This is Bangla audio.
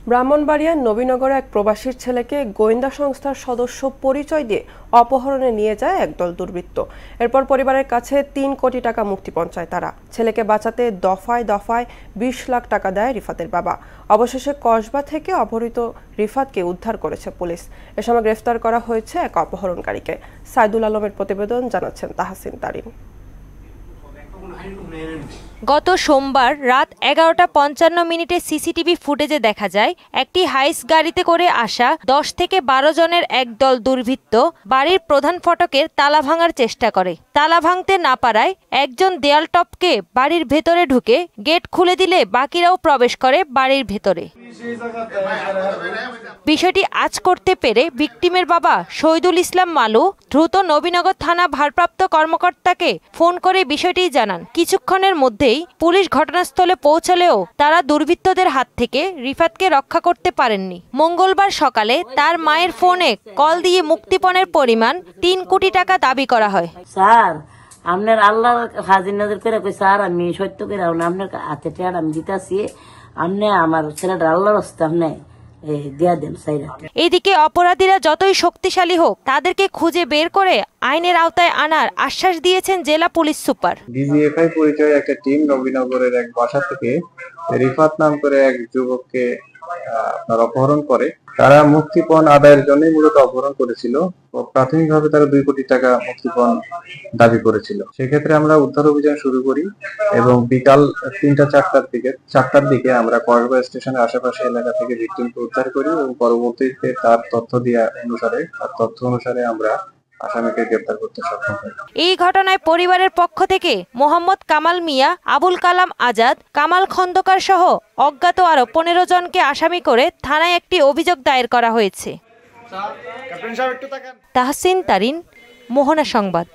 ব্রাহ্মণবাড়িয়ার নবীনগরে এক প্রবাসীর ছেলেকে গোয়েন্দা সংস্থার সদস্য পরিচয় দিয়ে অপহরণে নিয়ে যায় একদল দুর্বৃত্ত। এরপর পরিবারের কাছে ৩ কোটি টাকা মুক্তিপণ চায় তারা। ছেলেকে বাঁচাতে দফায় দফায় ২০ লাখ টাকা দেয় রিফাতের বাবা। অবশেষে কসবা থেকে অপহৃত রিফাতকে উদ্ধার করেছে পুলিশ। এ সময় গ্রেফতার করা হয়েছে এক অপহরণকারীকে। সাইদুল আলমের প্রতিবেদন, জানাচ্ছেন তাহসিন তারিন। গত সোমবার রাত ১১:৫৫ সিসিটিভি ফুটেজে দেখা যায় একটি হাইস গাড়িতে করে আসা ১০ থেকে ১২ জনের একদল দুর্বৃত্ত বাড়ির প্রধান ফটকের তালা ভাঙার চেষ্টা করে। তালা ভাঙতে না পারায় একজন দেয়াল টপকে বাড়ির ভেতরে ঢুকে গেট খুলে দিলে বাকিরাও প্রবেশ করে বাড়ির ভেতরে। বিষয়টি আঁচ করতে পেরে ভিকটিমের বাবা শহীদুল ইসলাম মালু দ্রুত নবীনগর থানা ভারপ্রাপ্ত কর্মকর্তাকে ফোন করে বিষয়টি জানান। কিছুক্ষণের মধ্যেই পুলিশ ঘটনাস্থলে পৌঁছলেও তারা দুর্বৃত্তদের হাত থেকে রিফাতকে রক্ষা করতে পারেননি। মঙ্গলবার সকালে তার মায়ের ফোনে কল দিয়ে মুক্তিপণের পরিমাণ ৩ কোটি টাকা দাবি করা হয়। স্যার, আপনার আল্লাহ হাজির নাজির করে কই স্যার, আমি সত্য করে আপনার হাতে টেয়ার আমি দিতেছি, আপনি আমার ছেলেটা আল্লাহর রাস্তা আপনি দিয়া দেন। এদিকে অপরাধীরা যতই শক্তিশালী হোক তাদেরকে খুঁজে বের করে আইনের আওতায় আনার আশ্বাস দিয়েছেন জেলা পুলিশ সুপার। ডিজিএফআই পরিচয় একটা টিম নবীনগরের এক বাসা থেকে রিফাত নাম করে এক যুবককে অপহরণ করে। তারা মুক্তিপণ আদায়ের জন্যই মূলত অপহরণ করেছিল। প্রাথমিকভাবে তারা ২ কোটি টাকা মুক্তিপণ দাবি করেছিল। সেক্ষেত্রে আমরা উদ্ধার অভিযান শুরু করি এবং বিকাল ৩টা-৪টার দিকে আমরা কসবা স্টেশনের আশেপাশে এলাকা থেকে ভিকটিমকে উদ্ধার করি এবং পরবর্তীতে তার তথ্য অনুসারে আমরা আসামিকে গ্রেফতার করতে সক্ষম হয়। এই ঘটনায় পরিবারের পক্ষ থেকে মোহাম্মদ কামাল মিয়া, আবুল কালাম আজাদ, কামাল খন্দকার সহ অজ্ঞাত আরো ১৫ জনকে আসামি করে থানায় একটি অভিযোগ দায়ের করা হয়েছে। তাহসিন তারিন, মোহনা সংবাদ।